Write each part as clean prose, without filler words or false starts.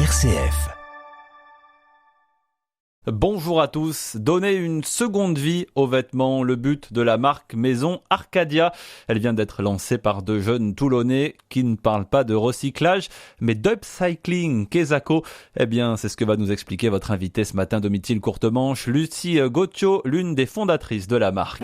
RCF. Bonjour à tous. Donner une seconde vie aux vêtements, le but de la marque Maison Arcadia. Elle vient d'être lancée par deux jeunes Toulonnais qui ne parlent pas de recyclage, mais d'upcycling. Kezako, c'est ce que va nous expliquer votre invitée ce matin, Domitil Courtemanche, Lucie Gauthiot, l'une des fondatrices de la marque.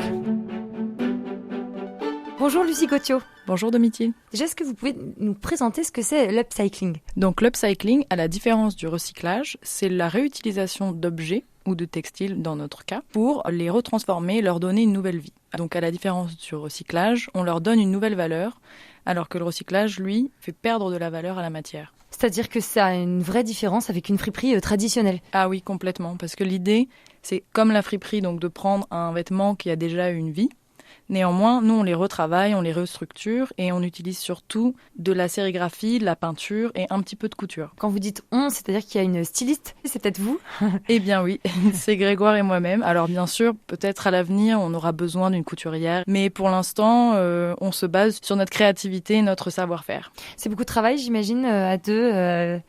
Bonjour Lucie Gauthiot. Bonjour Domitil. Déjà, est-ce que vous pouvez nous présenter ce que c'est l'upcycling ? Donc l'upcycling, à la différence du recyclage, c'est la réutilisation d'objets ou de textiles dans notre cas, pour les retransformer et leur donner une nouvelle vie. Donc à la différence du recyclage, on leur donne une nouvelle valeur, alors que le recyclage, lui, fait perdre de la valeur à la matière. C'est-à-dire que ça a une vraie différence avec une friperie traditionnelle ? Ah oui, complètement, parce que l'idée, c'est comme la friperie, donc de prendre un vêtement qui a déjà une vie. Néanmoins, nous, on les retravaille, on les restructure et on utilise surtout de la sérigraphie, de la peinture et un petit peu de couture. Quand vous dites « on », c'est-à-dire qu'il y a une styliste, c'est peut-être vous ? Eh bien oui, c'est Grégoire et moi-même. Alors bien sûr, peut-être à l'avenir, on aura besoin d'une couturière, mais pour l'instant, on se base sur notre créativité et notre savoir-faire. C'est beaucoup de travail, j'imagine, à deux,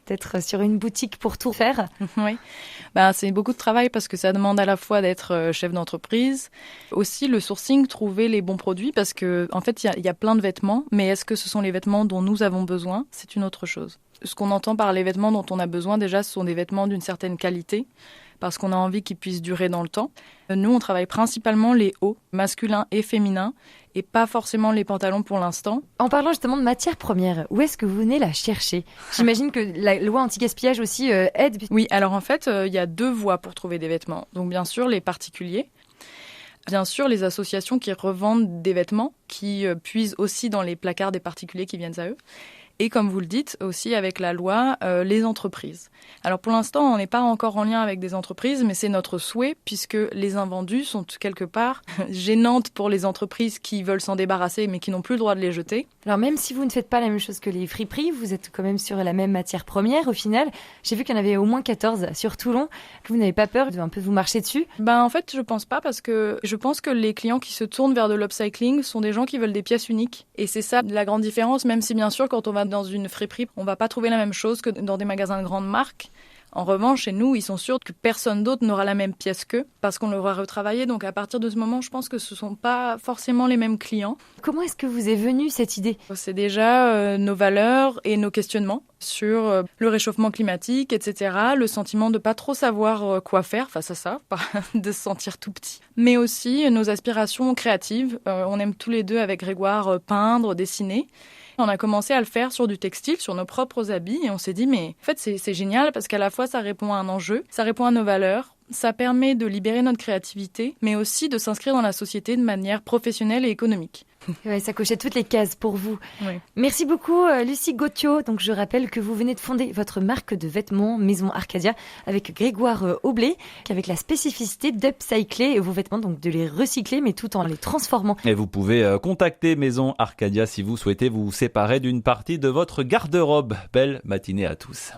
peut-être sur une boutique pour tout faire. Oui, c'est beaucoup de travail parce que ça demande à la fois d'être chef d'entreprise, aussi le sourcing, trouver les bons produits, parce que en fait, il y a plein de vêtements, mais est-ce que ce sont les vêtements dont nous avons besoin ? C'est une autre chose. Ce qu'on entend par les vêtements dont on a besoin, déjà, ce sont des vêtements d'une certaine qualité, parce qu'on a envie qu'ils puissent durer dans le temps. Nous, on travaille principalement les hauts, masculins et féminins, et pas forcément les pantalons pour l'instant. En parlant justement de matières premières, où est-ce que vous venez la chercher ? J'imagine que la loi anti-gaspillage aussi aide. Oui, alors en fait, il y a deux voies pour trouver des vêtements. Donc bien sûr, les particuliers. Bien sûr, les associations qui revendent des vêtements, qui puisent aussi dans les placards des particuliers qui viennent à eux. Et comme vous le dites, aussi avec la loi, les entreprises. Alors pour l'instant, on n'est pas encore en lien avec des entreprises, mais c'est notre souhait, puisque les invendus sont quelque part gênantes pour les entreprises qui veulent s'en débarrasser, mais qui n'ont plus le droit de les jeter. Alors même si vous ne faites pas la même chose que les friperies, vous êtes quand même sur la même matière première au final. J'ai vu qu'il y en avait au moins 14 sur Toulon. Vous n'avez pas peur de un peu vous marcher dessus ? En fait, je pense pas, parce que je pense que les clients qui se tournent vers de l'upcycling sont des gens qui veulent des pièces uniques. Et c'est ça la grande différence, même si bien sûr, quand on va dans une friperie, on va pas trouver la même chose que dans des magasins de grande marque. En revanche, chez nous, ils sont sûrs que personne d'autre n'aura la même pièce qu'eux, parce qu'on l'aura retravaillé. Donc à partir de ce moment, je pense que ce sont pas forcément les mêmes clients. Comment est-ce que vous est venue cette idée ? C'est déjà nos valeurs et nos questionnements sur le réchauffement climatique, etc. Le sentiment de pas trop savoir quoi faire face à ça, de se sentir tout petit. Mais aussi nos aspirations créatives. On aime tous les deux avec Grégoire peindre, dessiner. On a commencé à le faire sur du textile, sur nos propres habits, et on s'est dit, mais en fait, c'est génial parce qu'à la fois, ça répond à un enjeu, ça répond à nos valeurs, ça permet de libérer notre créativité, mais aussi de s'inscrire dans la société de manière professionnelle et économique. Ouais, ça cochait toutes les cases pour vous. Oui. Merci beaucoup Lucie Gauthiot. Donc je rappelle que vous venez de fonder votre marque de vêtements Maison Arcadia avec Grégoire Aublé, avec la spécificité d'upcycler vos vêtements, donc de les recycler mais tout en les transformant. Et vous pouvez contacter Maison Arcadia si vous souhaitez vous séparer d'une partie de votre garde-robe. Belle matinée à tous.